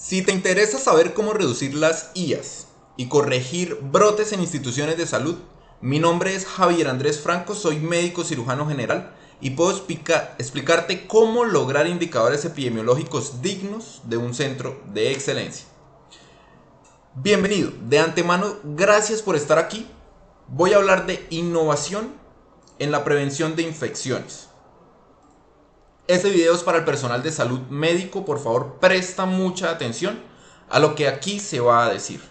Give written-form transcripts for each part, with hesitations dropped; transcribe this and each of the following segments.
Si te interesa saber cómo reducir las IAs y corregir brotes en instituciones de salud, mi nombre es Javier Andrés Franco, soy médico cirujano general y puedo explicarte cómo lograr indicadores epidemiológicos dignos de un centro de excelencia. Bienvenido, de antemano, gracias por estar aquí. Voy a hablar de innovación en la prevención de infecciones. Este video es para el personal de salud médico, por favor presta mucha atención a lo que aquí se va a decir.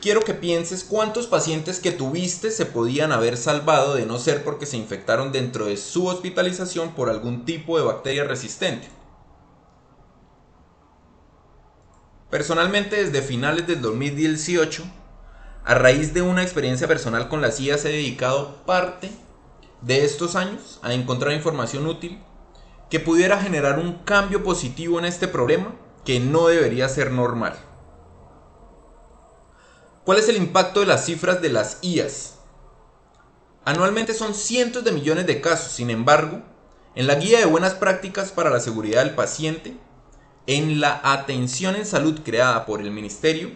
Quiero que pienses cuántos pacientes que tuviste se podían haber salvado de no ser porque se infectaron dentro de su hospitalización por algún tipo de bacteria resistente. Personalmente, desde finales del 2018, a raíz de una experiencia personal con las IAs, he dedicado parte de estos años a encontrar información útil que pudiera generar un cambio positivo en este problema que no debería ser normal. ¿Cuál es el impacto de las cifras de las IAs? Anualmente son cientos de millones de casos. Sin embargo, en la guía de buenas prácticas para la seguridad del paciente, en la atención en salud creada por el ministerio,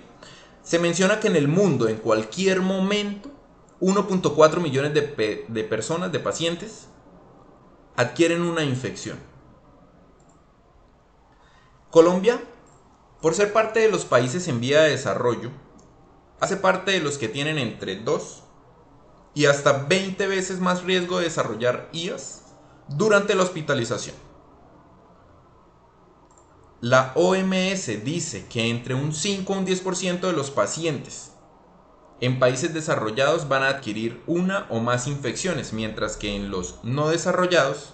se menciona que en el mundo, en cualquier momento, 1.4 millones de personas, de pacientes, adquieren una infección. Colombia, por ser parte de los países en vía de desarrollo, hace parte de los que tienen entre 2 y hasta 20 veces más riesgo de desarrollar IAs durante la hospitalización. La OMS dice que entre un 5 a un 10% de los pacientes en países desarrollados van a adquirir una o más infecciones, mientras que en los no desarrollados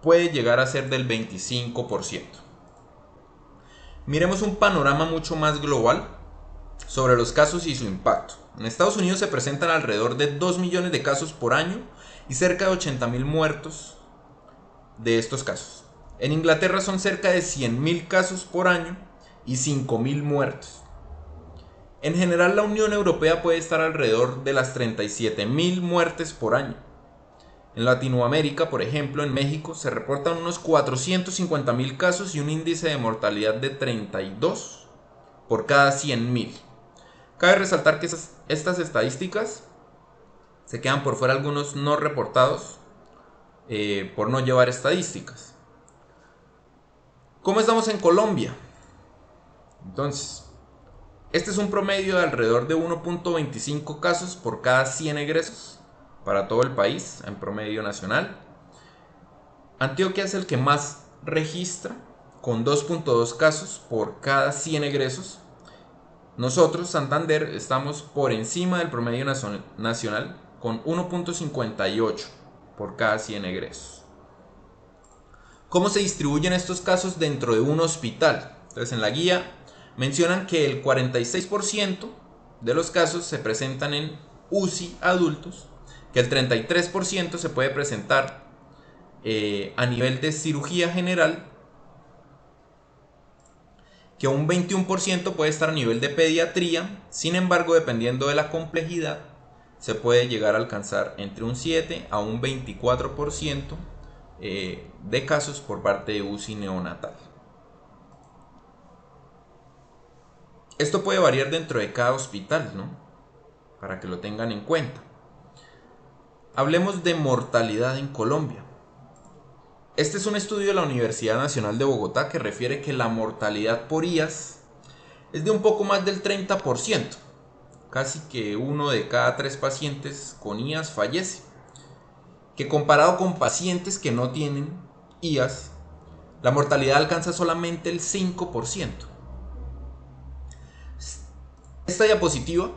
puede llegar a ser del 25%. Miremos un panorama mucho más global sobre los casos y su impacto. En Estados Unidos se presentan alrededor de 2 millones de casos por año y cerca de 80.000 muertos de estos casos. En Inglaterra son cerca de 100.000 casos por año y 5.000 muertos. En general, la Unión Europea puede estar alrededor de las 37.000 muertes por año. En Latinoamérica, por ejemplo, en México, se reportan unos 450.000 casos y un índice de mortalidad de 32 por cada 100.000. Cabe resaltar que estas estadísticas se quedan por fuera algunos no reportados por no llevar estadísticas. ¿Cómo estamos en Colombia? Entonces, este es un promedio de alrededor de 1.25 casos por cada 100 egresos para todo el país en promedio nacional. Antioquia es el que más registra, con 2.2 casos por cada 100 egresos. Nosotros, Santander, estamos por encima del promedio nacional con 1.58 por cada 100 egresos. ¿Cómo se distribuyen estos casos dentro de un hospital? Entonces, en la guía mencionan que el 46% de los casos se presentan en UCI adultos, que el 33% se puede presentar a nivel de cirugía general, que un 21% puede estar a nivel de pediatría. Sin embargo, dependiendo de la complejidad, se puede llegar a alcanzar entre un 7 a un 24% de casos por parte de UCI neonatal. Esto puede variar dentro de cada hospital, ¿no? Para que lo tengan en cuenta. Hablemos de mortalidad en Colombia. Este es un estudio de la Universidad Nacional de Bogotá que refiere que la mortalidad por IAs es de un poco más del 30%. Casi que 1 de cada 3 pacientes con IAs fallece. Que comparado con pacientes que no tienen IAs, la mortalidad alcanza solamente el 5%. Esta diapositiva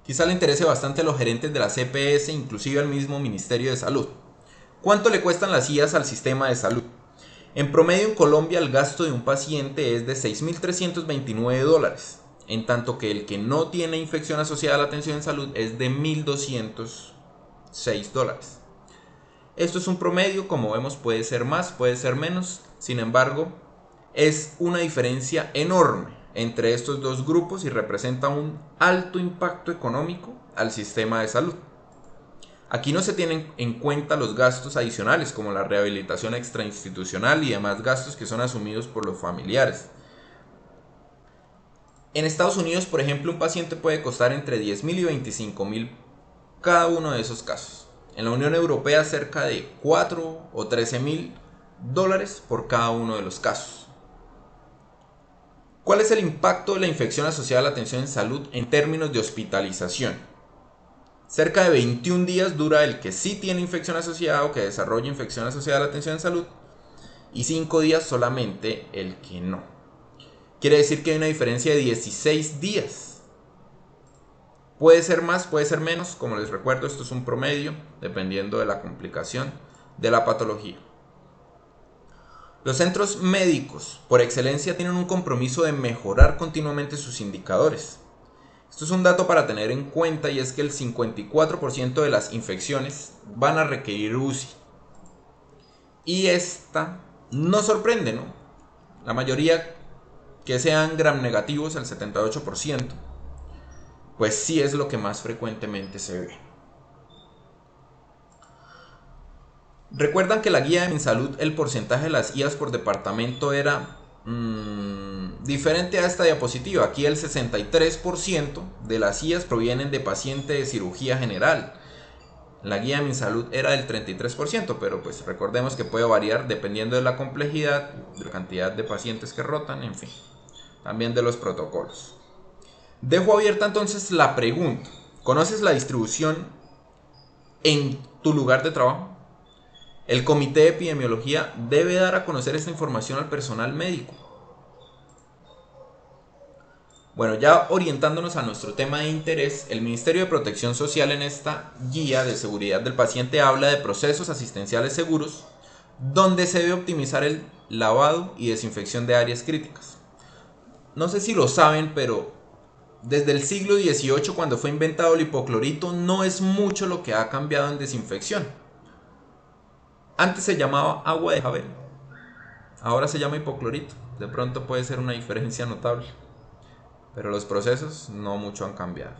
quizá le interese bastante a los gerentes de la CPS, inclusive al mismo Ministerio de Salud. ¿Cuánto le cuestan las IAs al sistema de salud? En promedio en Colombia el gasto de un paciente es de $6.329, en tanto que el que no tiene infección asociada a la atención en salud es de $1.206. Esto es un promedio, como vemos puede ser más, puede ser menos, sin embargo es una diferencia enorme entre estos dos grupos y representa un alto impacto económico al sistema de salud. Aquí no se tienen en cuenta los gastos adicionales como la rehabilitación extrainstitucional y demás gastos que son asumidos por los familiares. En Estados Unidos, por ejemplo, un paciente puede costar entre 10.000 y 25.000 cada uno de esos casos. En la Unión Europea cerca de 4 o 13.000 dólares por cada uno de los casos. ¿Cuál es el impacto de la infección asociada a la atención en salud en términos de hospitalización? Cerca de 21 días dura el que sí tiene infección asociada o que desarrolla infección asociada a la atención en salud, y 5 días solamente el que no. Quiere decir que hay una diferencia de 16 días. Puede ser más, puede ser menos. Como les recuerdo, esto es un promedio, dependiendo de la complicación de la patología. Los centros médicos, por excelencia, tienen un compromiso de mejorar continuamente sus indicadores. Esto es un dato para tener en cuenta, y es que el 54% de las infecciones van a requerir UCI. Y esta no sorprende, ¿no? La mayoría que sean gram negativos, el 78%, pues sí es lo que más frecuentemente se ve. Recuerdan que la guía de MinSalud, el porcentaje de las IAs por departamento era diferente a esta diapositiva. Aquí el 63% de las IAs provienen de pacientes de cirugía general. La guía de MinSalud era del 33%, pero pues recordemos que puede variar dependiendo de la complejidad, de la cantidad de pacientes que rotan, en fin, también de los protocolos. Dejo abierta entonces la pregunta: ¿conoces la distribución en tu lugar de trabajo? El comité de epidemiología debe dar a conocer esta información al personal médico. Bueno, ya orientándonos a nuestro tema de interés, el Ministerio de Protección Social en esta guía de seguridad del paciente habla de procesos asistenciales seguros, donde se debe optimizar el lavado y desinfección de áreas críticas. No sé si lo saben, pero desde el siglo XVIII, cuando fue inventado el hipoclorito, no es mucho lo que ha cambiado en desinfección. Antes se llamaba agua de jabel, ahora se llama hipoclorito. De pronto puede ser una diferencia notable, pero los procesos no mucho han cambiado.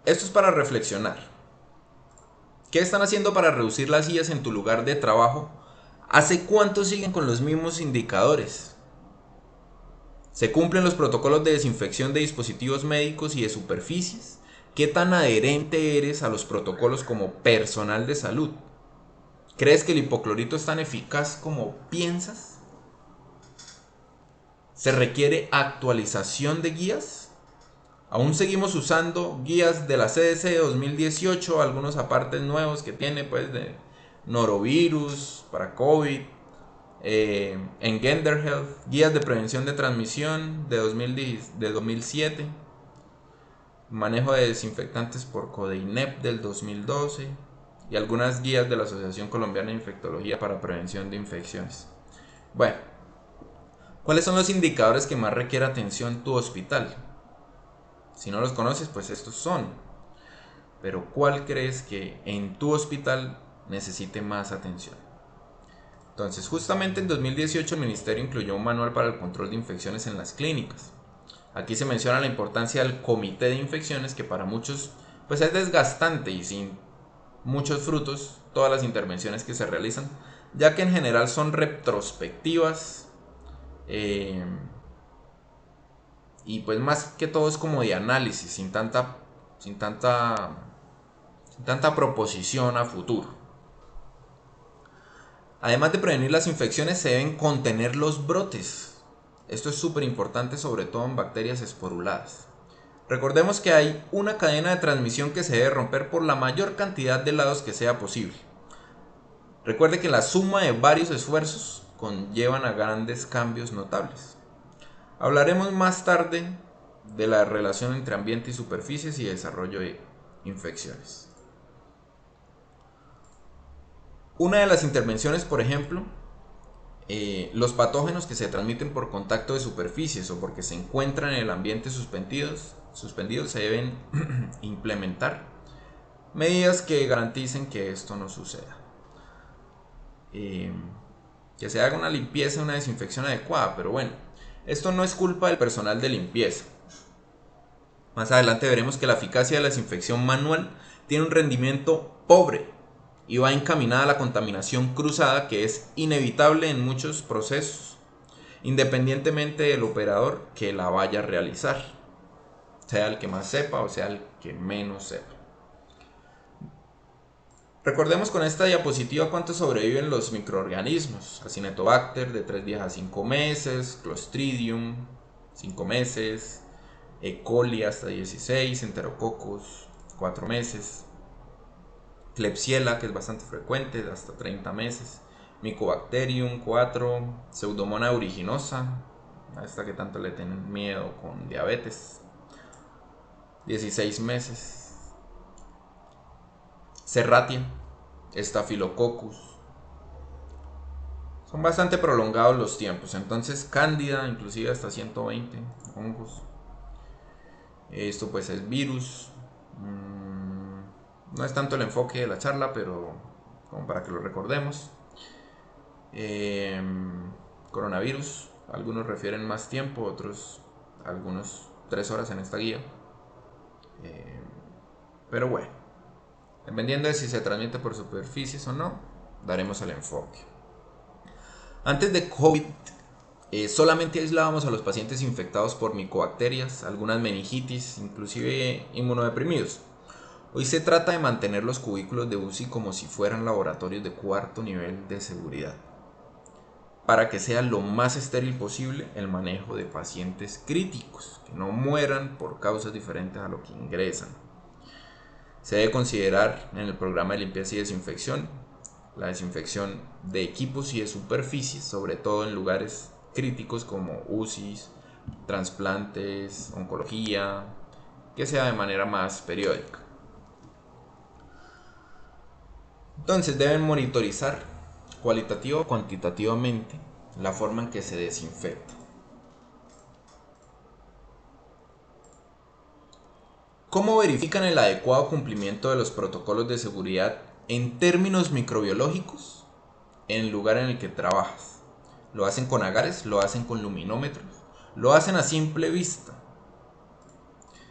Esto es para reflexionar. ¿Qué están haciendo para reducir las IAs en tu lugar de trabajo? ¿Hace cuánto siguen con los mismos indicadores? ¿Se cumplen los protocolos de desinfección de dispositivos médicos y de superficies? ¿Qué tan adherente eres a los protocolos como personal de salud? ¿Crees que el hipoclorito es tan eficaz como piensas? ¿Se requiere actualización de guías? Aún seguimos usando guías de la CDC de 2018, algunos apartes nuevos que tiene, pues, de norovirus para COVID, Engender Health, guías de prevención de transmisión de 2007, manejo de desinfectantes por Codeinep del 2012 y algunas guías de la Asociación Colombiana de Infectología para prevención de infecciones. Bueno, ¿cuáles son los indicadores que más requiere atención tu hospital? Si no los conoces, pues estos son. Pero ¿cuál crees que en tu hospital necesite más atención? Entonces, justamente en 2018 el ministerio incluyó un manual para el control de infecciones en las clínicas. Aquí se menciona la importancia del comité de infecciones, que para muchos pues es desgastante y sin muchos frutos todas las intervenciones que se realizan, ya que en general son retrospectivas, y pues más que todo es como de análisis, sin tanta proposición a futuro. Además de prevenir las infecciones, se deben contener los brotes. Esto es súper importante, sobre todo en bacterias esporuladas. Recordemos que hay una cadena de transmisión que se debe romper por la mayor cantidad de lados que sea posible. Recuerde que la suma de varios esfuerzos conllevan a grandes cambios notables. Hablaremos más tarde de la relación entre ambiente y superficies y desarrollo de infecciones. Una de las intervenciones, por ejemplo, los patógenos que se transmiten por contacto de superficies o porque se encuentran en el ambiente suspendidos se deben implementar medidas que garanticen que esto no suceda. Que se haga una limpieza, una desinfección adecuada, pero bueno, esto no es culpa del personal de limpieza. Más adelante veremos que la eficacia de la desinfección manual tiene un rendimiento pobre y va encaminada a la contaminación cruzada, que es inevitable en muchos procesos, independientemente del operador que la vaya a realizar, sea el que más sepa o sea el que menos sepa. Recordemos con esta diapositiva cuánto sobreviven los microorganismos: Acinetobacter de 3 días a 5 meses, Clostridium 5 meses, E. coli hasta 16, Enterococcus 4 meses, Klebsiella, que es bastante frecuente, hasta 30 meses, Mycobacterium 4, Pseudomonas aeruginosa, a esta que tanto le tienen miedo con diabetes, 16 meses, Serratia, Staphylococcus. Son bastante prolongados los tiempos. Entonces Cándida, inclusive hasta 120 hongos. Esto pues es virus. No es tanto el enfoque de la charla, pero como para que lo recordemos. Coronavirus. Algunos refieren más tiempo, otros algunos 3 horas en esta guía. Pero bueno, dependiendo de si se transmite por superficies o no, daremos el enfoque. Antes de COVID, solamente aislábamos a los pacientes infectados por micobacterias, algunas meningitis, inclusive inmunodeprimidos. Hoy se trata de mantener los cubículos de UCI como si fueran laboratorios de cuarto nivel de seguridad, para que sea lo más estéril posible el manejo de pacientes críticos, que no mueran por causas diferentes a lo que ingresan. Se debe considerar en el programa de limpieza y desinfección la desinfección de equipos y de superficies, sobre todo en lugares críticos como UCIs, trasplantes, oncología, que sea de manera más periódica. Entonces deben monitorizar cualitativa o cuantitativamente la forma en que se desinfecta. ¿Cómo verifican el adecuado cumplimiento de los protocolos de seguridad en términos microbiológicos en el lugar en el que trabajas? Lo hacen con agares, lo hacen con luminómetros, lo hacen a simple vista.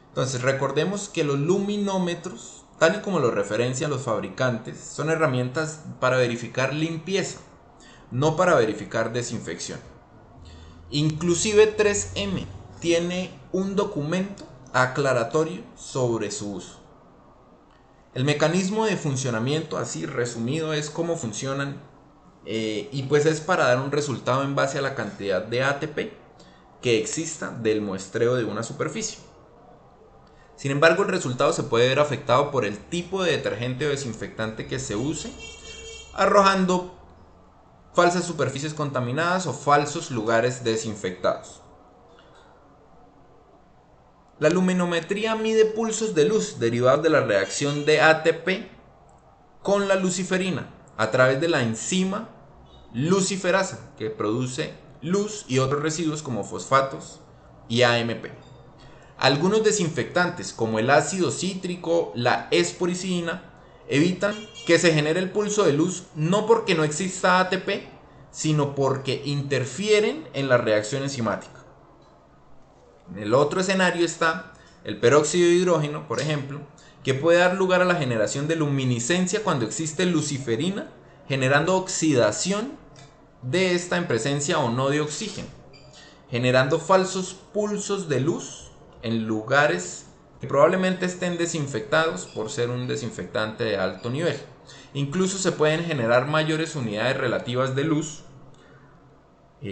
Entonces recordemos que los luminómetros, tal y como lo referencian los fabricantes, son herramientas para verificar limpieza, no para verificar desinfección. Inclusive 3M tiene un documento aclaratorio sobre su uso. El mecanismo de funcionamiento, así resumido, es cómo funcionan y pues es para dar un resultado en base a la cantidad de ATP que exista del muestreo de una superficie. Sin embargo, el resultado se puede ver afectado por el tipo de detergente o desinfectante que se use, arrojando falsas superficies contaminadas o falsos lugares desinfectados. La luminometría mide pulsos de luz derivados de la reacción de ATP con la luciferina a través de la enzima luciferasa, que produce luz y otros residuos como fosfatos y AMP. Algunos desinfectantes como el ácido cítrico, la esporicina, evitan que se genere el pulso de luz no porque no exista ATP, sino porque interfieren en la reacción enzimática. En el otro escenario está el peróxido de hidrógeno, por ejemplo, que puede dar lugar a la generación de luminiscencia cuando existe luciferina, generando oxidación de esta en presencia o no de oxígeno, generando falsos pulsos de luz en lugares que probablemente estén desinfectados por ser un desinfectante de alto nivel. Incluso se pueden generar mayores unidades relativas de luz.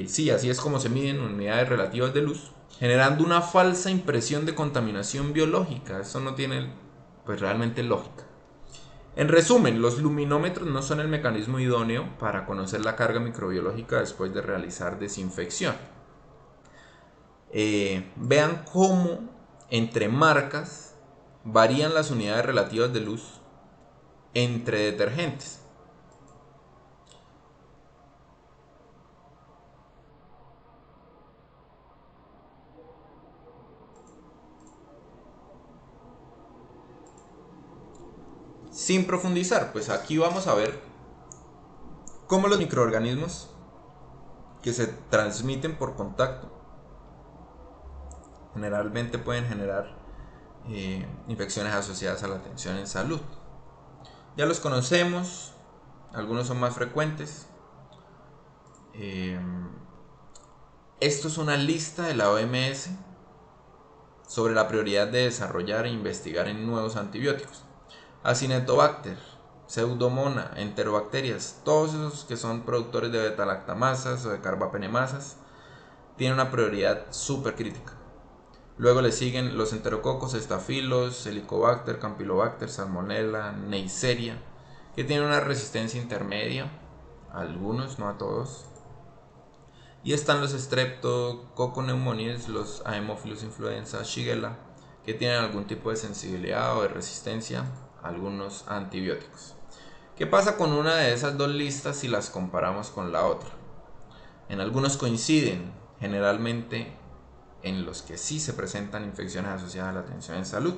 Sí, así es como se miden unidades relativas de luz, generando una falsa impresión de contaminación biológica. Eso no tiene pues realmente lógica. En resumen, los luminómetros no son el mecanismo idóneo para conocer la carga microbiológica después de realizar desinfección. Vean cómo entre marcas varían las unidades relativas de luz entre detergentes. Sin profundizar, pues aquí vamos a ver cómo los microorganismos que se transmiten por contacto generalmente pueden generar infecciones asociadas a la atención en salud. Ya los conocemos, algunos son más frecuentes. Esto es una lista de la OMS sobre la prioridad de desarrollar e investigar en nuevos antibióticos. Acinetobacter, Pseudomonas, Enterobacterias, todos esos que son productores de beta-lactamasas o de carbapenemasas, tienen una prioridad súper crítica. Luego le siguen los enterococos, estafilos, helicobacter, campylobacter, salmonella, neisseria, que tienen una resistencia intermedia, a algunos, no a todos. Y están los streptococcus, los Haemophilus influenza, Shigella, que tienen algún tipo de sensibilidad o de resistencia a algunos antibióticos. ¿Qué pasa con una de esas dos listas si las comparamos con la otra? En algunos coinciden, generalmente en los que sí se presentan infecciones asociadas a la atención en salud.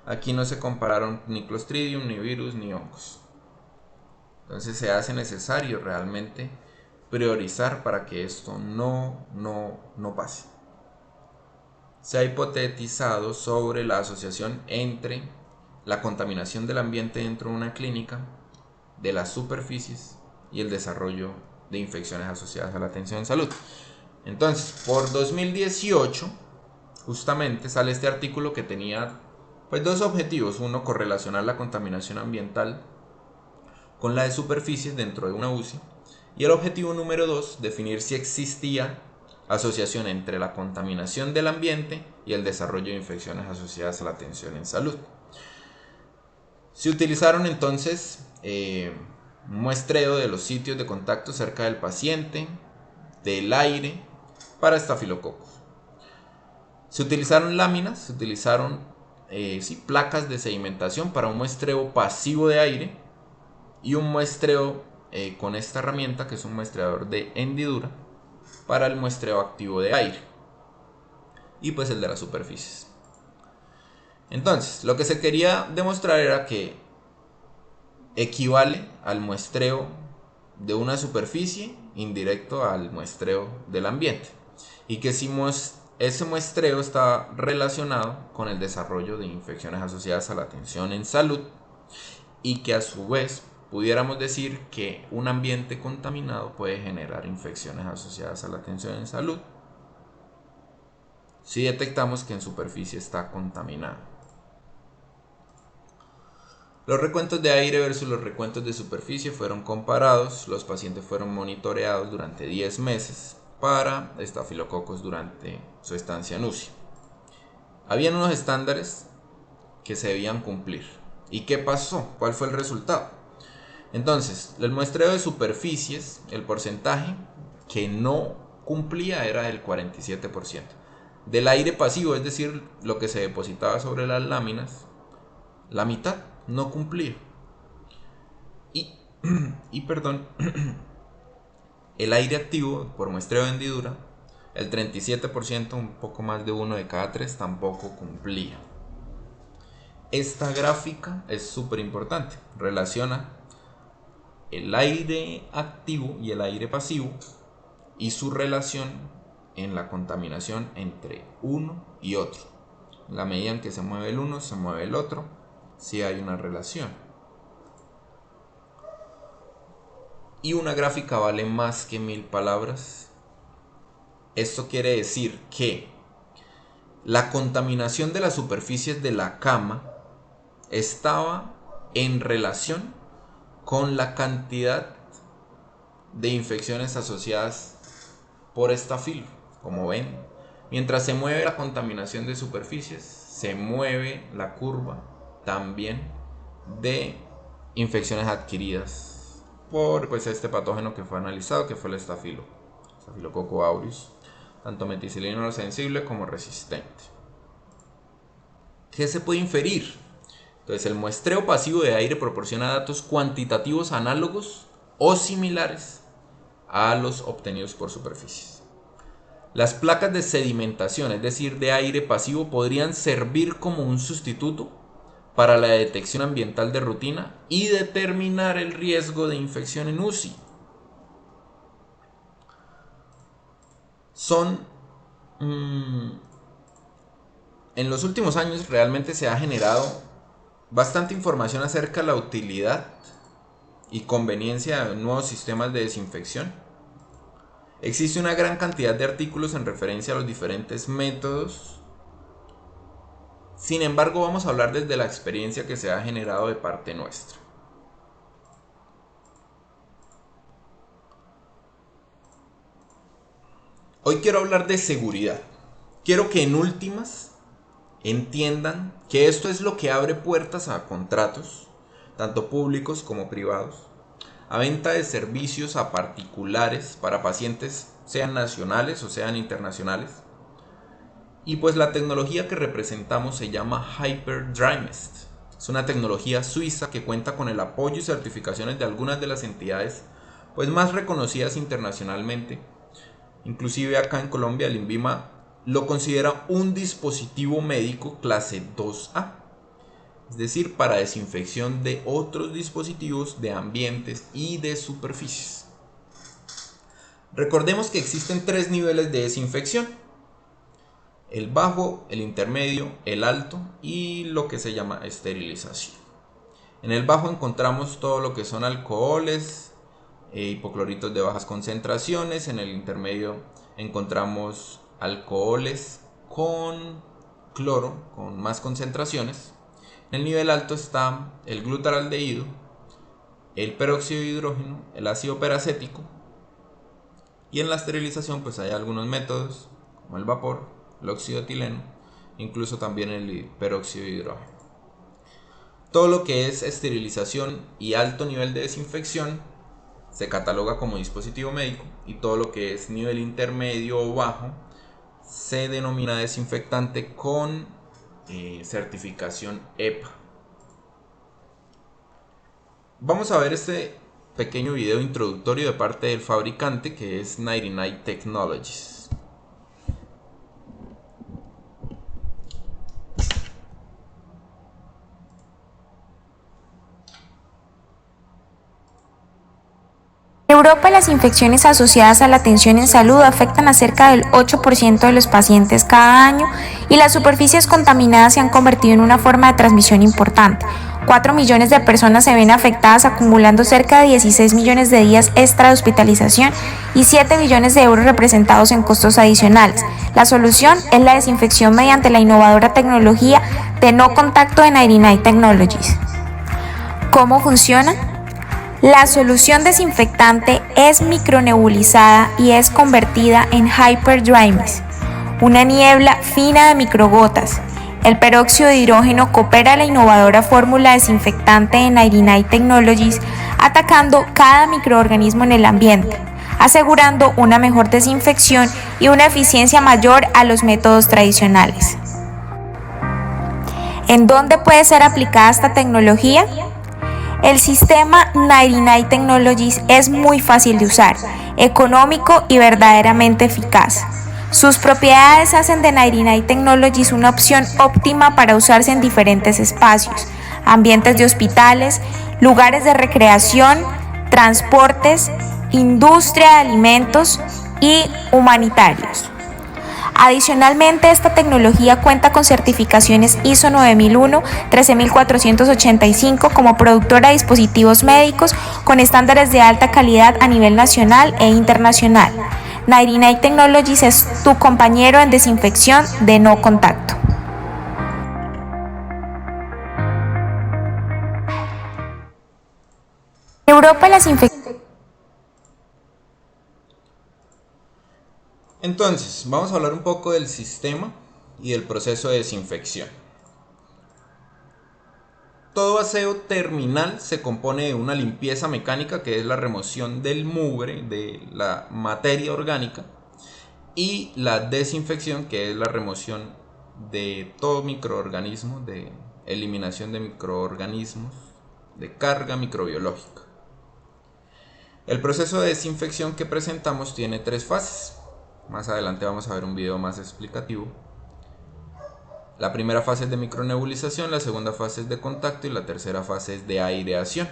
Aquí no se compararon ni Clostridium, ni virus, ni hongos. Entonces se hace necesario realmente priorizar para que esto no pase. Se ha hipotetizado sobre la asociación entre la contaminación del ambiente dentro de una clínica, de las superficies y el desarrollo de infecciones asociadas a la atención en salud. Entonces, por 2018, justamente sale este artículo que tenía pues dos objetivos. Uno, correlacionar la contaminación ambiental con la de superficies dentro de una UCI. Y el objetivo número 2, definir si existía asociación entre la contaminación del ambiente y el desarrollo de infecciones asociadas a la atención en salud. Se utilizaron entonces un muestreo de los sitios de contacto cerca del paciente, del aire, para estafilococos. Se utilizaron láminas, se utilizaron placas de sedimentación para un muestreo pasivo de aire y un muestreo con esta herramienta que es un muestreador de hendidura para el muestreo activo de aire y pues el de las superficies. Entonces, lo que se quería demostrar era que equivale al muestreo de una superficie indirecto al muestreo del ambiente y que si ese muestreo está relacionado con el desarrollo de infecciones asociadas a la atención en salud y que a su vez pudiéramos decir que un ambiente contaminado puede generar infecciones asociadas a la atención en salud si detectamos que en superficie está contaminado. Los recuentos de aire versus los recuentos de superficie fueron comparados. Los pacientes fueron monitoreados durante 10 meses para estafilococos durante su estancia en UCI. Habían unos estándares que se debían cumplir. ¿Y qué pasó? ¿Cuál fue el resultado? Entonces, el muestreo de superficies, el porcentaje que no cumplía era del 47%. Del aire pasivo, es decir, lo que se depositaba sobre las láminas, la mitad no cumplía. Y el aire activo, por muestreo de hendidura, el 37%, un poco más de 1 de cada 3, tampoco cumplía. Esta gráfica es súper importante. Relaciona el aire activo y el aire pasivo y su relación en la contaminación entre uno y otro. En la medida en que se mueve el uno, se mueve el otro, si hay una relación. Y una gráfica vale más que 1000 palabras. Esto quiere decir que la contaminación de las superficies de la cama estaba en relación con la cantidad de infecciones asociadas por estafilo. Como ven, mientras se mueve la contaminación de superficies, se mueve la curva también de infecciones adquiridas por este patógeno que fue analizado, que fue el Staphylococcus aureus, tanto meticilino sensible como resistente. ¿Qué se puede inferir? Entonces, el muestreo pasivo de aire proporciona datos cuantitativos análogos o similares a los obtenidos por superficies. Las placas de sedimentación, es decir, de aire pasivo, podrían servir como un sustituto para la detección ambiental de rutina y determinar el riesgo de infección en UCI. en los últimos años realmente se ha generado bastante información acerca de la utilidad y conveniencia de nuevos sistemas de desinfección. Existe una gran cantidad de artículos en referencia a los diferentes métodos. Sin embargo, vamos a hablar desde la experiencia que se ha generado de parte nuestra. Hoy quiero hablar de seguridad. Quiero que en últimas entiendan que esto es lo que abre puertas a contratos, tanto públicos como privados, a venta de servicios a particulares para pacientes, sean nacionales o sean internacionales. Y pues la tecnología que representamos se llama HyperDrymest. Es una tecnología suiza que cuenta con el apoyo y certificaciones de algunas de las entidades pues más reconocidas internacionalmente. Inclusive acá en Colombia el INVIMA lo considera un dispositivo médico clase 2A. Es decir, para desinfección de otros dispositivos, de ambientes y de superficies. Recordemos que existen 3 niveles de desinfección: el bajo, el intermedio, el alto y lo que se llama esterilización. En el bajo encontramos todo lo que son alcoholes, hipocloritos de bajas concentraciones. En el intermedio encontramos alcoholes con cloro, con más concentraciones. En el nivel alto está el glutaraldehído, el peróxido de hidrógeno, el ácido peracético. Y en la esterilización pues hay algunos métodos como el vapor, el óxido de etileno, incluso también el peróxido de hidrógeno. Todo lo que es esterilización y alto nivel de desinfección se cataloga como dispositivo médico, y todo lo que es nivel intermedio o bajo se denomina desinfectante con certificación EPA. Vamos a ver este pequeño video introductorio de parte del fabricante, que es 99 Technologies. En Europa, las infecciones asociadas a la atención en salud afectan a cerca del 8% de los pacientes cada año, y las superficies contaminadas se han convertido en una forma de transmisión importante. 4 millones de personas se ven afectadas, acumulando cerca de 16 millones de días extra de hospitalización y 7 billones de euros representados en costos adicionales. La solución es la desinfección mediante la innovadora tecnología de no contacto de 99 Technologies. ¿Cómo funciona? La solución desinfectante es micronebulizada y es convertida en HyperDrymest, una niebla fina de microgotas. El peróxido de hidrógeno coopera a la innovadora fórmula desinfectante de 99 Technologies, atacando cada microorganismo en el ambiente, asegurando una mejor desinfección y una eficiencia mayor a los métodos tradicionales. ¿En dónde puede ser aplicada esta tecnología? El sistema 99 Technologies es muy fácil de usar, económico y verdaderamente eficaz. Sus propiedades hacen de 99 Technologies una opción óptima para usarse en diferentes espacios, ambientes de hospitales, lugares de recreación, transportes, industria de alimentos y humanitarios. Adicionalmente, esta tecnología cuenta con certificaciones ISO 9001, 13485 como productora de dispositivos médicos con estándares de alta calidad a nivel nacional e internacional. 99 Technologies es tu compañero en desinfección de no contacto. En Europa, las infecciones. Entonces, vamos a hablar un poco del sistema y del proceso de desinfección. Todo aseo terminal se compone de una limpieza mecánica, que es la remoción del mugre, de la materia orgánica, y la desinfección, que es la remoción de todo microorganismo, de eliminación de microorganismos, de carga microbiológica. El proceso de desinfección que presentamos tiene 3 fases. Más adelante vamos a ver un video más explicativo. La primera fase es de micronebulización, la segunda fase es de contacto y la tercera fase es de aireación.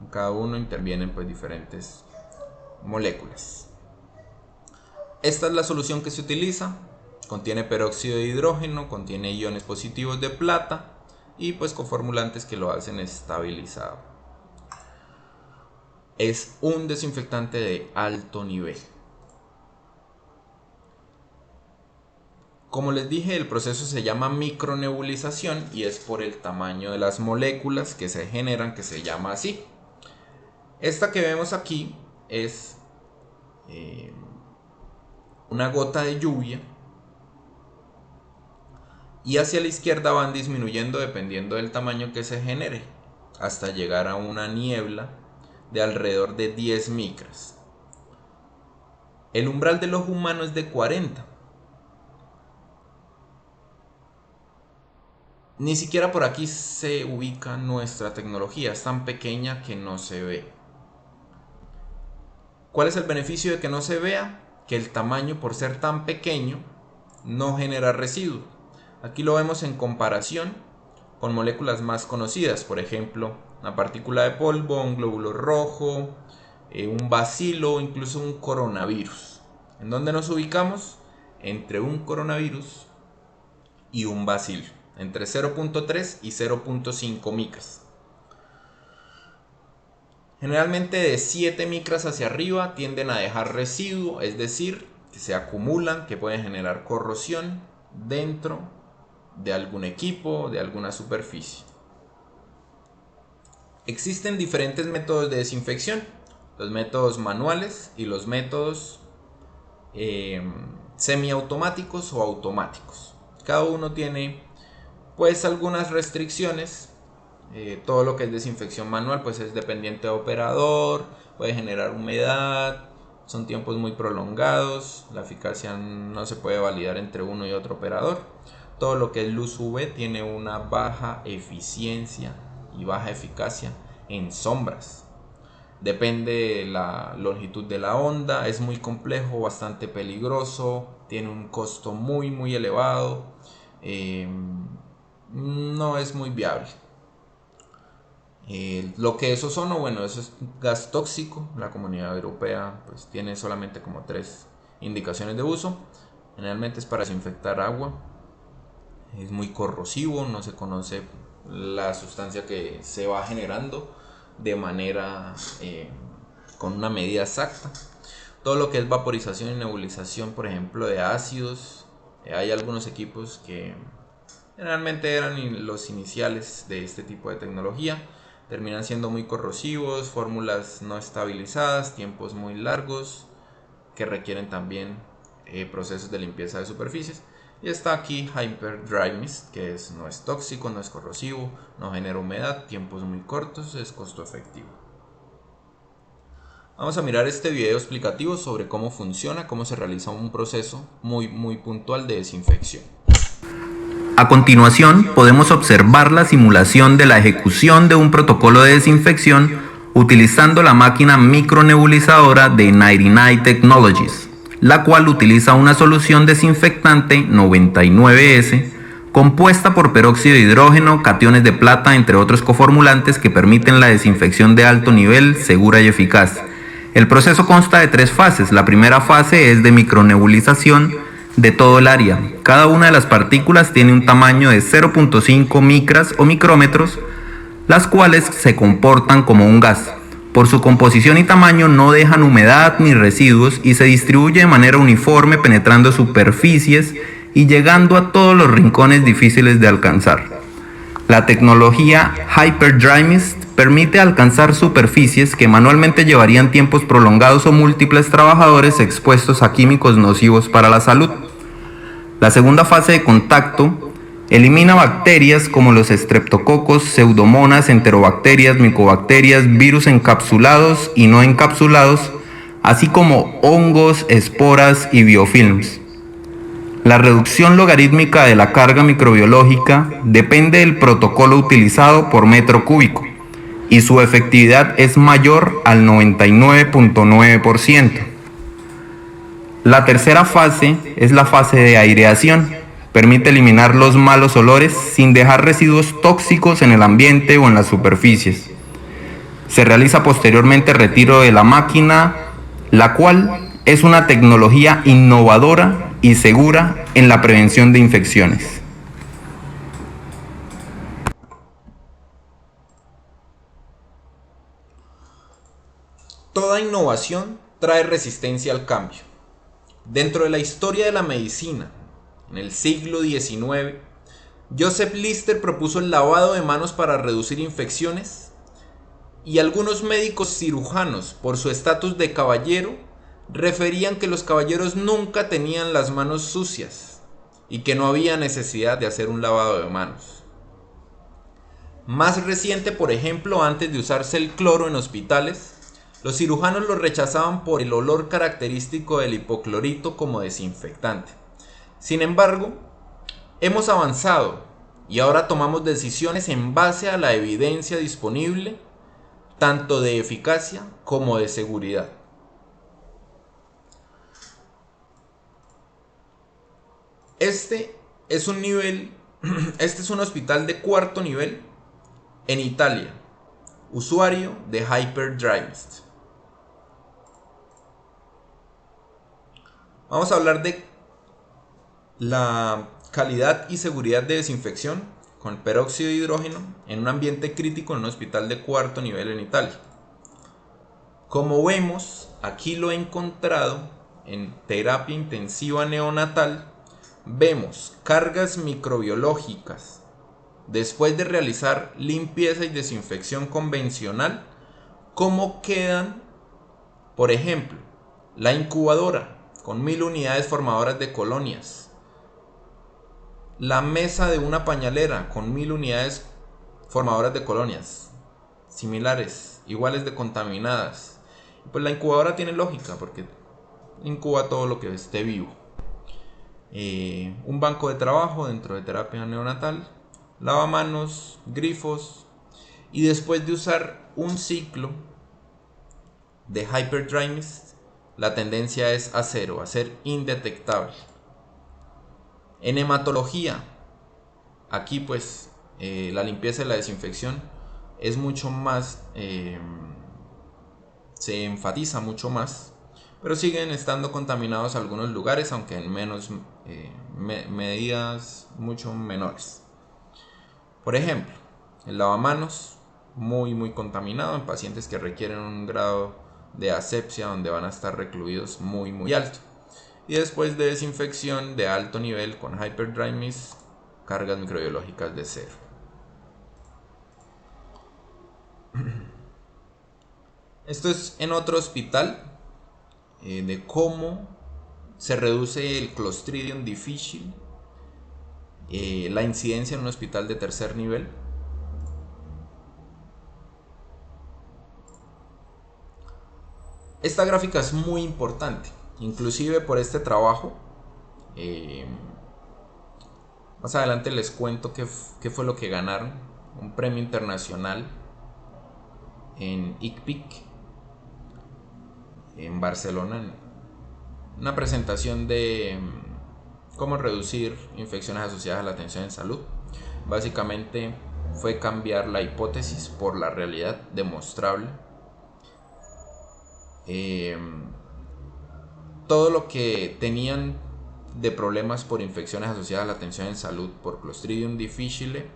En cada uno intervienen pues diferentes moléculas. Esta es la solución que se utiliza. Contiene peróxido de hidrógeno, contiene iones positivos de plata y pues coformulantes que lo hacen estabilizado. Es un desinfectante de alto nivel. Como les dije, el proceso se llama micronebulización y es por el tamaño de las moléculas que se generan que se llama así. Esta que vemos aquí es una gota de lluvia y hacia la izquierda van disminuyendo dependiendo del tamaño que se genere hasta llegar a una niebla de alrededor de 10 micras. El umbral del ojo humano es de 40. Ni siquiera por aquí se ubica nuestra tecnología, es tan pequeña que no se ve. ¿Cuál es el beneficio de que no se vea? Que el tamaño, por ser tan pequeño, no genera residuo. Aquí lo vemos en comparación con moléculas más conocidas, por ejemplo, una partícula de polvo, un glóbulo rojo, un bacilo, incluso un coronavirus. ¿En dónde nos ubicamos? Entre un coronavirus y un bacilo, entre 0.3 y 0.5 micras. Generalmente de 7 micras hacia arriba tienden a dejar residuo, es decir, que se acumulan, que pueden generar corrosión dentro de algún equipo, de alguna superficie. Existen diferentes métodos de desinfección, los métodos manuales y los métodos semiautomáticos o automáticos. Cada uno tiene pues algunas restricciones. Todo lo que es desinfección manual pues es dependiente de operador, puede generar humedad, son tiempos muy prolongados, la eficacia no se puede validar entre uno y otro operador. Todo lo que es luz UV tiene una baja eficiencia y baja eficacia en sombras. Depende de la longitud de la onda, es muy complejo, bastante peligroso, tiene un costo muy elevado, no es muy viable. Lo que es ozono, bueno, eso es gas tóxico. La Comunidad Europea pues tiene solamente como 3 indicaciones de uso. Generalmente es para desinfectar agua. Es muy corrosivo, no se conoce la sustancia que se va generando de manera con una medida exacta. Todo lo que es vaporización y nebulización, por ejemplo, de ácidos, hay algunos equipos que generalmente eran los iniciales de este tipo de tecnología. Terminan siendo muy corrosivos, fórmulas no estabilizadas, tiempos muy largos que requieren también procesos de limpieza de superficies. Y está aquí Hyper Dry Mist, que no es tóxico, no es corrosivo, no genera humedad, tiempos muy cortos, es costo efectivo. Vamos a mirar este video explicativo sobre cómo funciona, cómo se realiza un proceso muy puntual de desinfección. A continuación, podemos observar la simulación de la ejecución de un protocolo de desinfección utilizando la máquina micronebulizadora de 99 Technologies, la cual utiliza una solución desinfectante 99S compuesta por peróxido de hidrógeno, cationes de plata, entre otros coformulantes que permiten la desinfección de alto nivel, segura y eficaz. El proceso consta de 3 fases. La primera fase es de micronebulización de todo el área. Cada una de las partículas tiene un tamaño de 0.5 micras o micrómetros, las cuales se comportan como un gas. Por su composición y tamaño no dejan humedad ni residuos y se distribuye de manera uniforme penetrando superficies y llegando a todos los rincones difíciles de alcanzar. La tecnología Hyper Dry Mist permite alcanzar superficies que manualmente llevarían tiempos prolongados o múltiples trabajadores expuestos a químicos nocivos para la salud. La segunda fase de contacto elimina bacterias como los estreptococos, pseudomonas, enterobacterias, micobacterias, virus encapsulados y no encapsulados, así como hongos, esporas y biofilms. La reducción logarítmica de la carga microbiológica depende del protocolo utilizado por metro cúbico y su efectividad es mayor al 99.9%. La tercera fase es la fase de aireación. Permite eliminar los malos olores sin dejar residuos tóxicos en el ambiente o en las superficies. Se realiza posteriormente retiro de la máquina, la cual es una tecnología innovadora y segura en la prevención de infecciones. Toda innovación trae resistencia al cambio. Dentro de la historia de la medicina, en el siglo XIX, Joseph Lister propuso el lavado de manos para reducir infecciones y algunos médicos cirujanos, por su estatus de caballero, referían que los caballeros nunca tenían las manos sucias y que no había necesidad de hacer un lavado de manos. Más reciente, por ejemplo, antes de usarse el cloro en hospitales, los cirujanos lo rechazaban por el olor característico del hipoclorito como desinfectante. Sin embargo, hemos avanzado y ahora tomamos decisiones en base a la evidencia disponible, tanto de eficacia como de seguridad. Este es un hospital de cuarto nivel en Italia, usuario de Hyperdrymist. Vamos a hablar de la calidad y seguridad de desinfección con peróxido de hidrógeno en un ambiente crítico en un hospital de cuarto nivel en Italia. Como vemos, aquí lo he encontrado en terapia intensiva neonatal. Vemos cargas microbiológicas después de realizar limpieza y desinfección convencional. Cómo quedan, por ejemplo, la incubadora con 1000 unidades formadoras de colonias, la mesa de una pañalera con 1000 unidades formadoras de colonias similares, iguales de contaminadas. Pues la incubadora tiene lógica porque incuba todo lo que esté vivo. Un banco de trabajo dentro de terapia neonatal, lavamanos, grifos, y después de usar un ciclo de Hyperdrymist, la tendencia es a cero, a ser indetectable. En hematología, aquí pues la limpieza y la desinfección es mucho más, se enfatiza mucho más, pero siguen estando contaminados algunos lugares, aunque en menos medidas mucho menores. Por ejemplo, el lavamanos muy contaminado en pacientes que requieren un grado de asepsia donde van a estar recluidos muy alto. Y después de desinfección de alto nivel con Hyperdrymist, cargas microbiológicas de cero. Esto es en otro hospital de cómo se reduce el Clostridium difficile, la incidencia en un hospital de tercer nivel. Esta gráfica es muy importante, inclusive por este trabajo. Más adelante les cuento qué fue lo que ganaron. Un premio internacional en ICPIC en Barcelona, en una presentación de cómo reducir infecciones asociadas a la atención en salud. Básicamente fue cambiar la hipótesis por la realidad demostrable. Todo lo que tenían de problemas por infecciones asociadas a la atención en salud por Clostridium difficile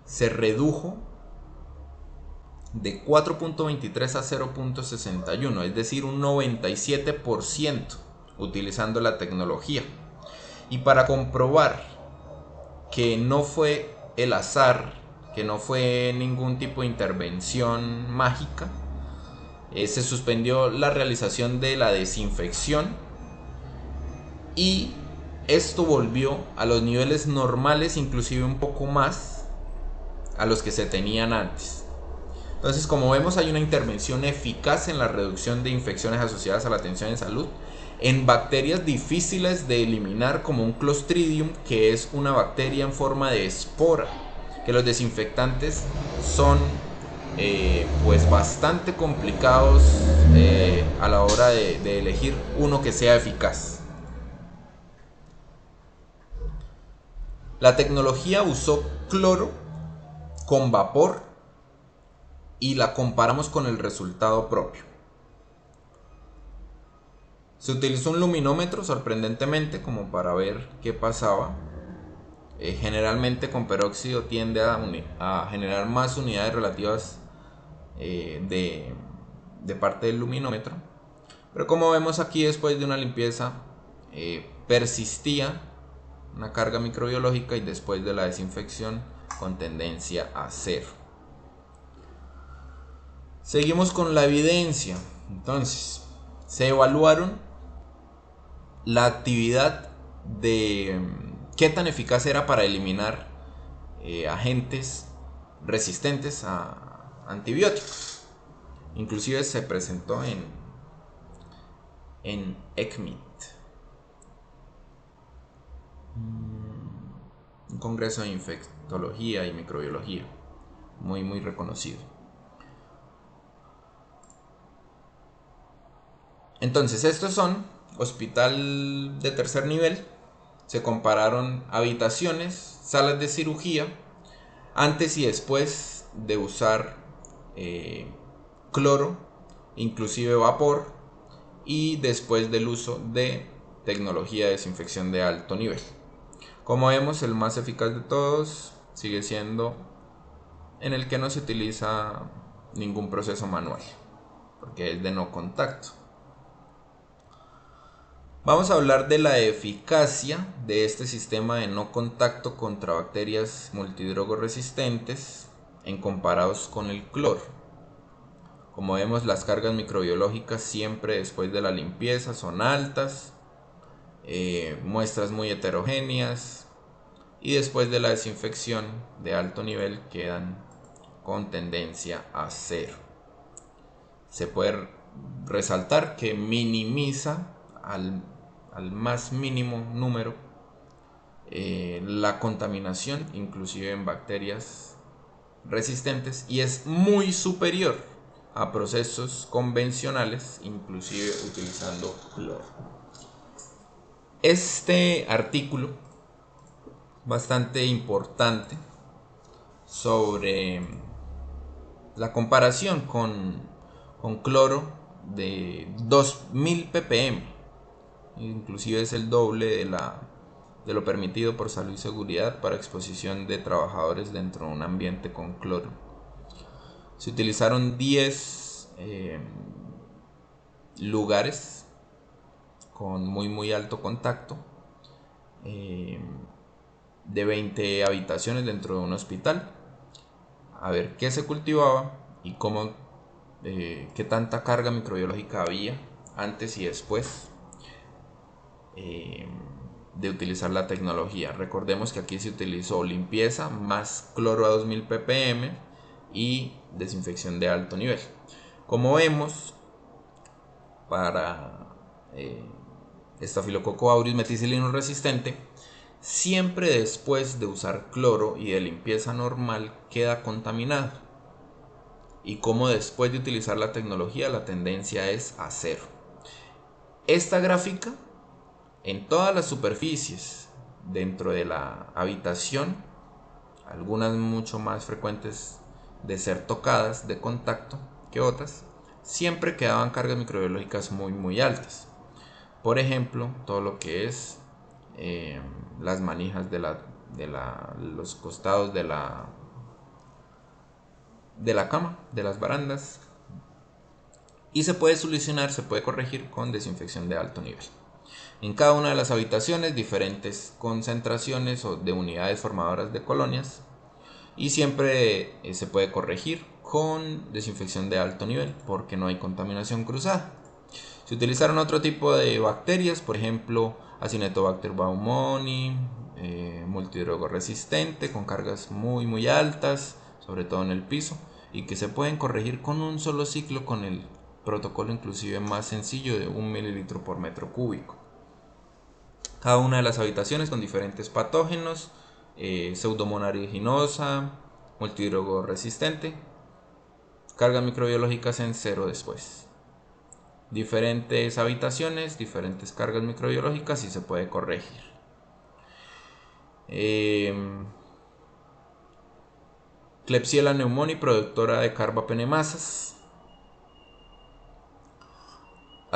se redujo de 4.23 a 0.61, es decir, un 97% utilizando la tecnología. Y para comprobar que no fue el azar, que no fue ningún tipo de intervención mágica, se suspendió la realización de la desinfección y esto volvió a los niveles normales, inclusive un poco más a los que se tenían antes. Entonces, como vemos, hay una intervención eficaz en la reducción de infecciones asociadas a la atención en salud en bacterias difíciles de eliminar, como un Clostridium, que es una bacteria en forma de espora, que los desinfectantes son pues bastante complicados a la hora de elegir uno que sea eficaz. La tecnología usó cloro con vapor y la comparamos con el resultado propio. Se utilizó un luminómetro sorprendentemente como para ver qué pasaba. Generalmente con peróxido tiende a generar más unidades relativas de parte del luminómetro. Pero como vemos aquí, después de una limpieza persistía una carga microbiológica y después de la desinfección con tendencia a cero. Seguimos con la evidencia. Entonces, se evaluaron la actividad de qué tan eficaz era para eliminar agentes resistentes a antibióticos. Inclusive se presentó en ECMID, un congreso de infectología y microbiología muy reconocido. Entonces, estos son hospital de tercer nivel. Se compararon habitaciones, salas de cirugía, antes y después de usar cloro, inclusive vapor, y después del uso de tecnología de desinfección de alto nivel. Como vemos, el más eficaz de todos sigue siendo en el que no se utiliza ningún proceso manual, porque es de no contacto. Vamos a hablar de la eficacia de este sistema de no contacto contra bacterias multidrogoresistentes en comparados con el cloro. Como vemos, las cargas microbiológicas siempre después de la limpieza son altas, muestras muy heterogéneas, y después de la desinfección de alto nivel quedan con tendencia a cero. Se puede resaltar que minimiza al más mínimo número la contaminación, inclusive en bacterias resistentes, y es muy superior a procesos convencionales, inclusive utilizando cloro. Este artículo bastante importante sobre la comparación con cloro de 2000 ppm, inclusive es el doble de lo permitido por salud y seguridad para exposición de trabajadores dentro de un ambiente con cloro. Se utilizaron 10 lugares con muy alto contacto, de 20 habitaciones dentro de un hospital, a ver qué se cultivaba y cómo, qué tanta carga microbiológica había antes y después de utilizar la tecnología. Recordemos que aquí se utilizó limpieza más cloro a 2000 ppm y desinfección de alto nivel. Como vemos, para Staphylococcus aureus meticilino resistente, siempre después de usar cloro y de limpieza normal queda contaminado, y como después de utilizar la tecnología la tendencia es a cero. Esta gráfica en todas las superficies dentro de la habitación, algunas mucho más frecuentes de ser tocadas de contacto que otras, siempre quedaban cargas microbiológicas muy altas. Por ejemplo, todo lo que es las manijas de los costados de la cama, de las barandas, y se puede solucionar, se puede corregir con desinfección de alto nivel. En cada una de las habitaciones diferentes concentraciones o de unidades formadoras de colonias, y siempre se puede corregir con desinfección de alto nivel porque no hay contaminación cruzada. Se utilizaron otro tipo de bacterias, por ejemplo Acinetobacter baumannii, multidrogoresistente con cargas muy altas, sobre todo en el piso, y que se pueden corregir con un solo ciclo con el protocolo inclusive más sencillo de 1 mililitro por metro cúbico. Cada una de las habitaciones con diferentes patógenos, Pseudomonas aeruginosa, multidrogoresistente, cargas microbiológicas en cero después. Diferentes habitaciones, diferentes cargas microbiológicas y se puede corregir. Klebsiella pneumoniae, productora de carbapenemasas.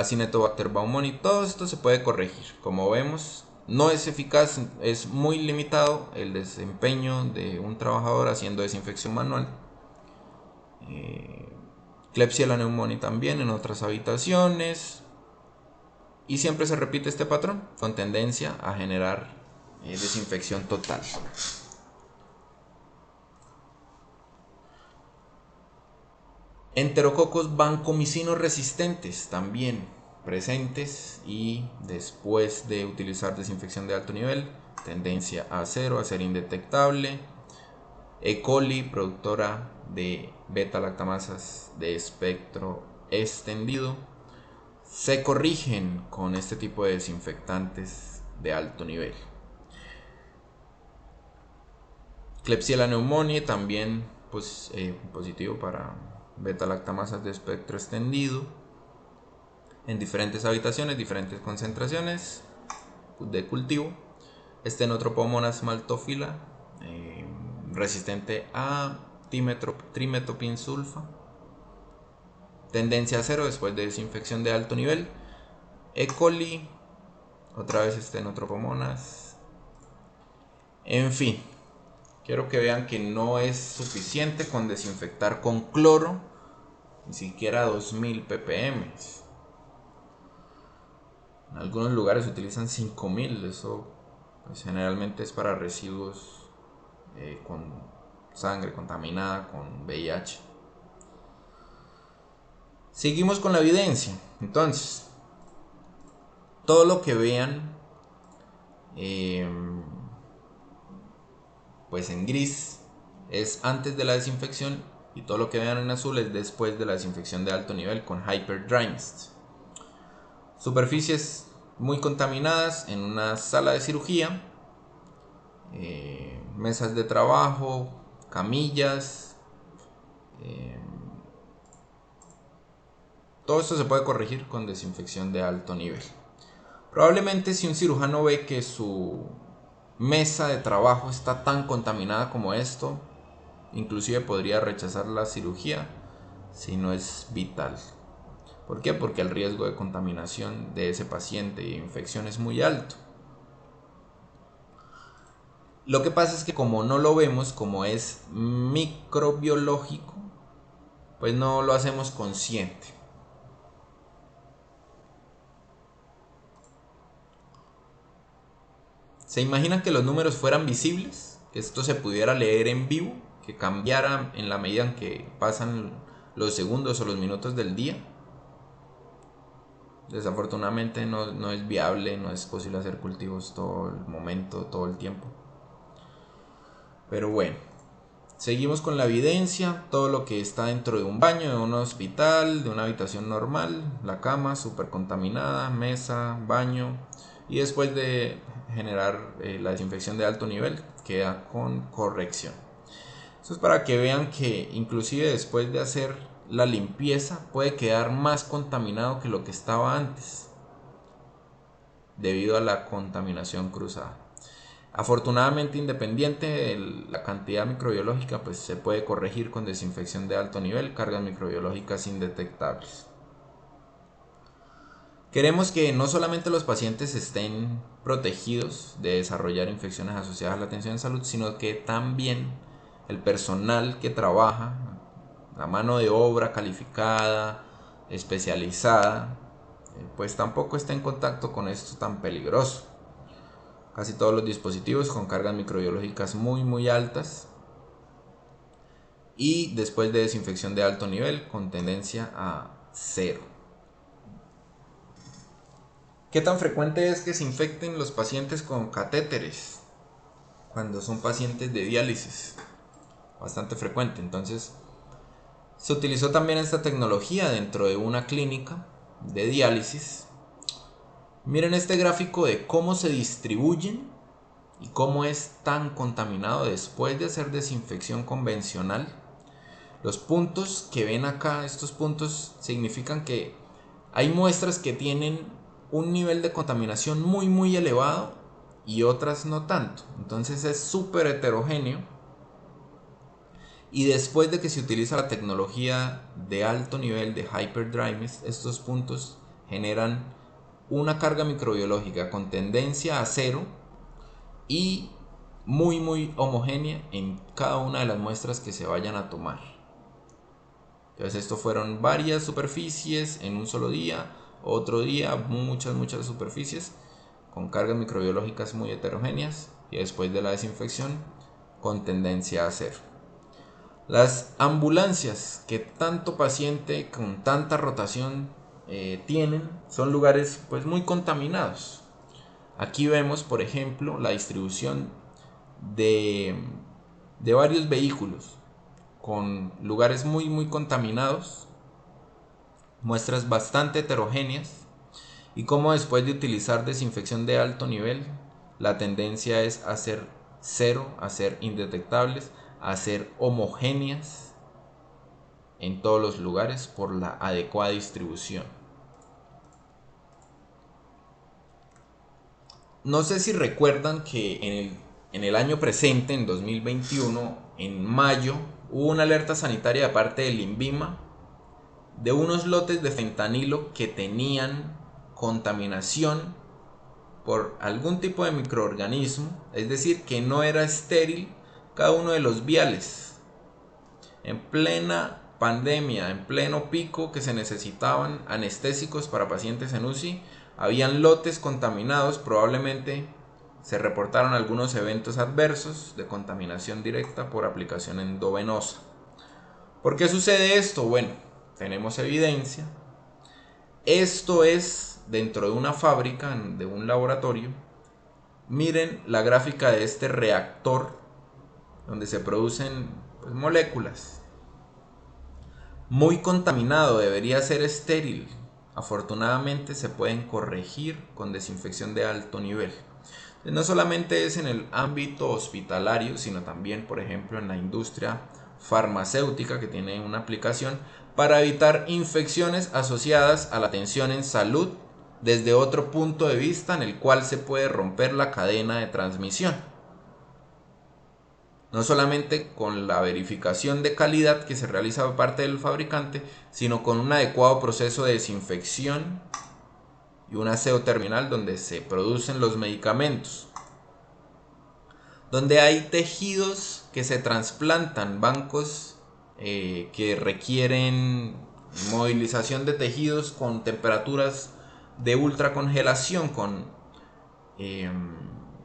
Acinetobacter baumannii, todo esto se puede corregir. Como vemos, no es eficaz, es muy limitado el desempeño de un trabajador haciendo desinfección manual. Klebsiella pneumoniae también en otras habitaciones. Y siempre se repite este patrón, con tendencia a generar desinfección total. Enterococos vancomicinos resistentes también presentes, y después de utilizar desinfección de alto nivel, tendencia a cero, a ser indetectable. E. coli, productora de beta-lactamasas de espectro extendido, se corrigen con este tipo de desinfectantes de alto nivel. Klebsiella pneumoniae también positivo para beta-lactamasas de espectro extendido en diferentes habitaciones, diferentes concentraciones de cultivo. Stenotropomonas maltophylla, resistente a trimetopinsulfa, tendencia a cero después de desinfección de alto nivel. E. coli, otra vez Stenotropomonas. En fin, quiero que vean que no es suficiente con desinfectar con cloro, ni siquiera 2000 ppm. En algunos lugares se utilizan 5000, eso pues generalmente es para residuos con sangre contaminada con VIH. Seguimos con la evidencia. Entonces, todo lo que vean pues en gris es antes de la desinfección, y todo lo que vean en azul es después de la desinfección de alto nivel con hyperdryness. Superficies muy contaminadas en una sala de cirugía, mesas de trabajo, camillas, todo esto se puede corregir con desinfección de alto nivel. Probablemente si un cirujano ve que su mesa de trabajo está tan contaminada como esto, inclusive podría rechazar la cirugía si no es vital. ¿Por qué? Porque el riesgo de contaminación de ese paciente y infección es muy alto. Lo que pasa es que como no lo vemos, como es microbiológico, pues no lo hacemos consciente. ¿Se imaginan que los números fueran visibles? Que esto se pudiera leer en vivo, que cambiara en la medida en que pasan los segundos o los minutos del día. Desafortunadamente no es viable, no es posible hacer cultivos todo el momento, todo el tiempo. Pero bueno, seguimos con la evidencia. Todo lo que está dentro de un baño, de un hospital, de una habitación normal, la cama súper contaminada, mesa, baño, y después de generar la desinfección de alto nivel queda con corrección. Eso es para que vean que inclusive después de hacer la limpieza puede quedar más contaminado que lo que estaba antes, debido a la contaminación cruzada. Afortunadamente, independiente de la cantidad microbiológica, pues se puede corregir con desinfección de alto nivel, cargas microbiológicas indetectables. Queremos que no solamente los pacientes estén protegidos de desarrollar infecciones asociadas a la atención en salud, sino que también el personal que trabaja, la mano de obra calificada, especializada, pues tampoco está en contacto con esto tan peligroso. Casi todos los dispositivos con cargas microbiológicas muy altas, y después de desinfección de alto nivel con tendencia a cero. ¿Qué tan frecuente es que se infecten los pacientes con catéteres cuando son pacientes de diálisis? Bastante frecuente. Entonces, se utilizó también esta tecnología dentro de una clínica de diálisis. Miren este gráfico de cómo se distribuyen y cómo es tan contaminado después de hacer desinfección convencional. Los puntos que ven acá, estos puntos significan que hay muestras que tienen un nivel de contaminación muy elevado y otras no tanto. Entonces es súper heterogéneo. Y después de que se utiliza la tecnología de alto nivel de hyperdryness, estos puntos generan una carga microbiológica con tendencia a cero y muy homogénea en cada una de las muestras que se vayan a tomar. Entonces esto fueron varias superficies en un solo día, otro día muchas superficies con cargas microbiológicas muy heterogéneas y después de la desinfección con tendencia a cero. Las ambulancias que tanto paciente con tanta rotación tienen son lugares pues muy contaminados. Aquí vemos por ejemplo la distribución de varios vehículos con lugares muy contaminados, muestras bastante heterogéneas, y cómo después de utilizar desinfección de alto nivel la tendencia es a ser cero, a ser indetectables, a ser homogéneas en todos los lugares por la adecuada distribución. No sé si recuerdan que en el año presente, en 2021, en mayo, hubo una alerta sanitaria de parte del INVIMA de unos lotes de fentanilo que tenían contaminación por algún tipo de microorganismo, es decir, que no era estéril cada uno de los viales. En plena pandemia, en pleno pico que se necesitaban anestésicos para pacientes en UCI, habían lotes contaminados, probablemente se reportaron algunos eventos adversos de contaminación directa por aplicación endovenosa. ¿Por qué sucede esto? Bueno, tenemos evidencia. Esto es dentro de una fábrica, de un laboratorio. Miren la gráfica de este reactor donde se producen pues, moléculas. Muy contaminado, debería ser estéril. Afortunadamente se pueden corregir con desinfección de alto nivel. No solamente es en el ámbito hospitalario, sino también, por ejemplo, en la industria farmacéutica, que tiene una aplicación para evitar infecciones asociadas a la atención en salud desde otro punto de vista en el cual se puede romper la cadena de transmisión. No solamente con la verificación de calidad que se realiza por parte del fabricante, sino con un adecuado proceso de desinfección y un aseo terminal donde se producen los medicamentos. Donde hay tejidos que se trasplantan, bancos que requieren movilización de tejidos con temperaturas de ultracongelación, con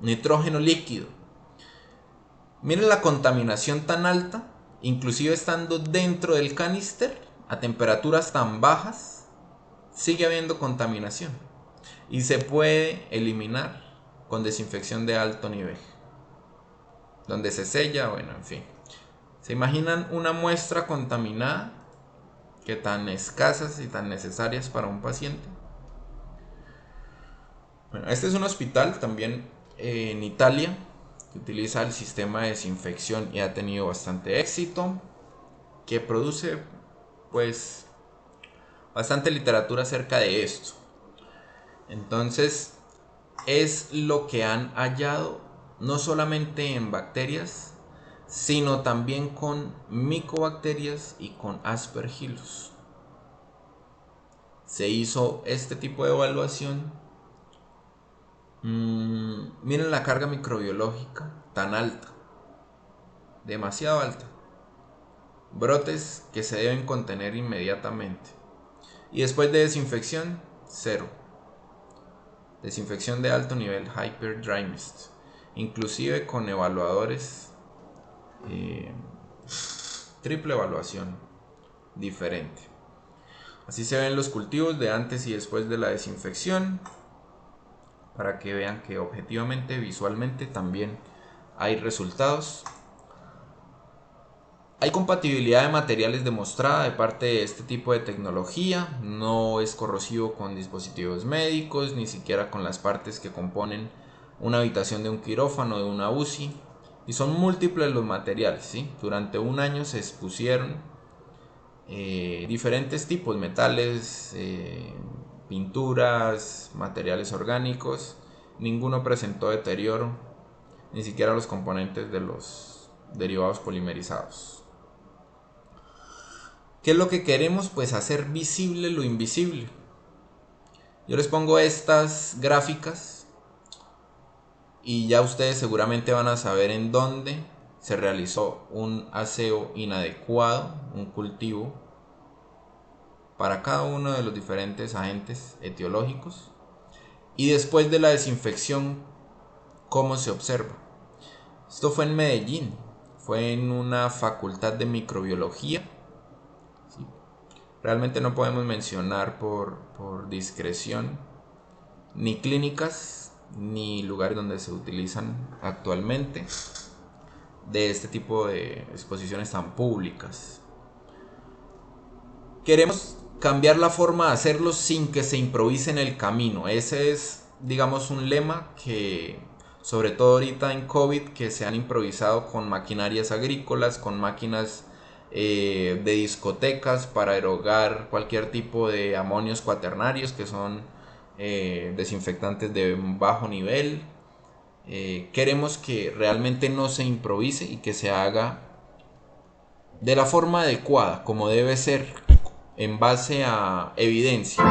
nitrógeno líquido. Miren la contaminación tan alta, inclusive estando dentro del canister, a temperaturas tan bajas, sigue habiendo contaminación y se puede eliminar con desinfección de alto nivel, donde se sella, bueno, en fin. ¿Se imaginan una muestra contaminada? Que tan escasas y tan necesarias para un paciente. Bueno, este es un hospital también en Italia que utiliza el sistema de desinfección y ha tenido bastante éxito, que produce pues bastante literatura acerca de esto. Entonces es lo que han hallado no solamente en bacterias, sino también con micobacterias y con aspergillus. Se hizo este tipo de evaluación. Miren la carga microbiológica tan alta, demasiado alta. Brotes que se deben contener inmediatamente. Y después de desinfección, cero. Desinfección de alto nivel, hyper dry mist, inclusive con evaluadores triple evaluación diferente. Así se ven los cultivos de antes y después de la desinfección, para que vean que objetivamente, visualmente también hay resultados. Hay compatibilidad de materiales demostrada de parte de este tipo de tecnología. No es corrosivo con dispositivos médicos, ni siquiera con las partes que componen una habitación de un quirófano, de una UCI. Y son múltiples los materiales, ¿sí? Durante un año se expusieron diferentes tipos, metales, pinturas, materiales orgánicos. Ninguno presentó deterioro, ni siquiera los componentes de los derivados polimerizados. ¿Qué es lo que queremos? Pues hacer visible lo invisible. Yo les pongo estas gráficas y ya ustedes seguramente van a saber en dónde se realizó un aseo inadecuado, un cultivo para cada uno de los diferentes agentes etiológicos, y después de la desinfección, cómo se observa. Esto fue en Medellín, fue en una facultad de microbiología. ¿Sí? Realmente no podemos mencionar por discreción ni clínicas ni lugares donde se utilizan actualmente de este tipo de exposiciones tan públicas. Queremos cambiar la forma de hacerlo sin que se improvise en el camino. Ese es, digamos, un lema que, sobre todo ahorita en COVID, que se han improvisado con maquinarias agrícolas, con máquinas de discotecas para erogar cualquier tipo de amonios cuaternarios, que son desinfectantes de bajo nivel. Queremos que realmente no se improvise y que se haga de la forma adecuada, como debe ser, en base a evidencia.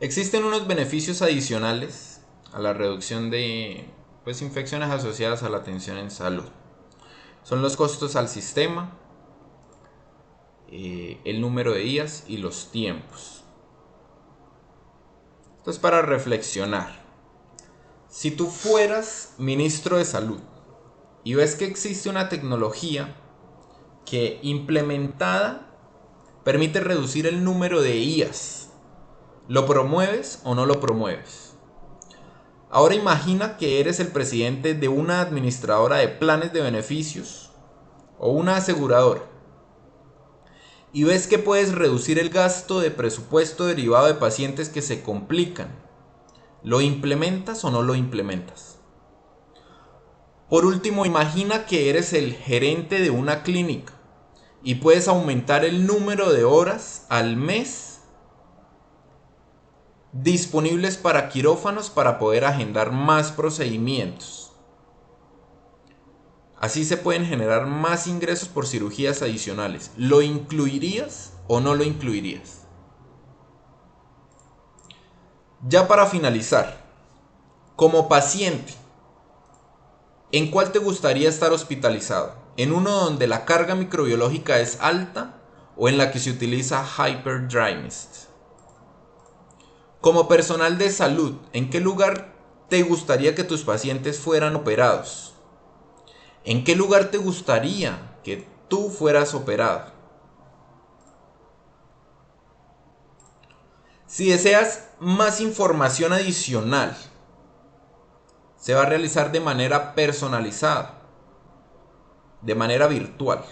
Existen unos beneficios adicionales a la reducción de infecciones asociadas a la atención en salud. Son los costos al sistema, el número de días y los tiempos. Esto es para reflexionar. Si tú fueras ministro de salud y ves que existe una tecnología que implementada permite reducir el número de días, ¿lo promueves o no lo promueves? Ahora imagina que eres el presidente de una administradora de planes de beneficios o una aseguradora y ves que puedes reducir el gasto de presupuesto derivado de pacientes que se complican. ¿Lo implementas o no lo implementas? Por último, imagina que eres el gerente de una clínica y puedes aumentar el número de horas al mes disponibles para quirófanos para poder agendar más procedimientos. Así se pueden generar más ingresos por cirugías adicionales. ¿Lo incluirías o no lo incluirías? Ya para finalizar, como paciente, ¿en cuál te gustaría estar hospitalizado? ¿En uno donde la carga microbiológica es alta o en la que se utiliza hyperdrymist? Como personal de salud, ¿en qué lugar te gustaría que tus pacientes fueran operados? ¿En qué lugar te gustaría que tú fueras operado? Si deseas más información adicional, se va a realizar de manera personalizada, de manera virtual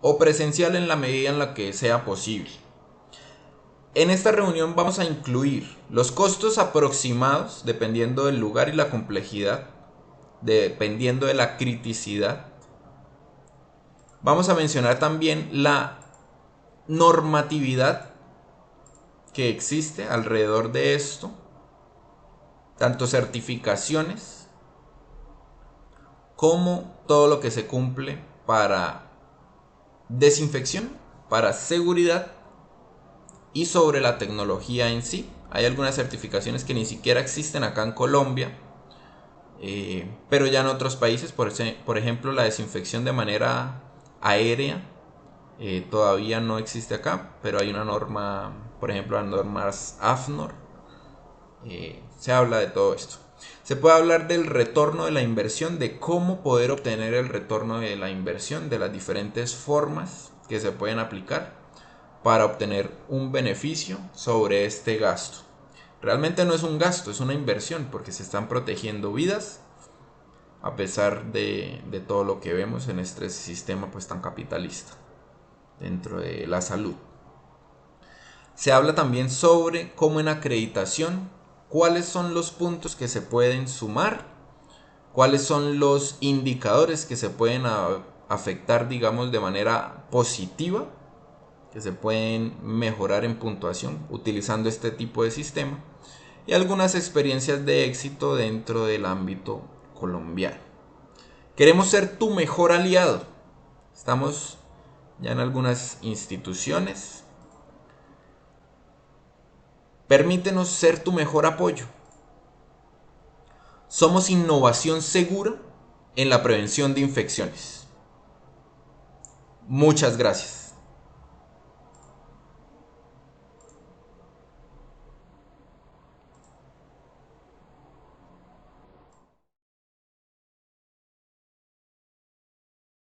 o presencial en la medida en la que sea posible. En esta reunión vamos a incluir los costos aproximados dependiendo del lugar y la complejidad, dependiendo de la criticidad. Vamos a mencionar también la normatividad que existe alrededor de esto, tanto certificaciones como todo lo que se cumple para desinfección, para seguridad y sobre la tecnología en sí. Hay algunas certificaciones que ni siquiera existen acá en Colombia, pero ya en otros países, por ejemplo la desinfección de manera aérea todavía no existe acá, pero hay una norma, por ejemplo las normas AFNOR, se habla de todo esto. Se puede hablar del retorno de la inversión, de cómo poder obtener el retorno de la inversión, de las diferentes formas que se pueden aplicar para obtener un beneficio sobre este gasto. Realmente no es un gasto, es una inversión, porque se están protegiendo vidas a pesar de todo lo que vemos en este sistema pues tan capitalista dentro de la salud. Se habla también sobre cómo en acreditación, cuáles son los puntos que se pueden sumar, cuáles son los indicadores que se pueden afectar, digamos, de manera positiva, que se pueden mejorar en puntuación utilizando este tipo de sistema, y algunas experiencias de éxito dentro del ámbito colombiano. Queremos ser tu mejor aliado. Estamos ya en algunas instituciones. Permítenos ser tu mejor apoyo. Somos innovación segura en la prevención de infecciones. Muchas gracias.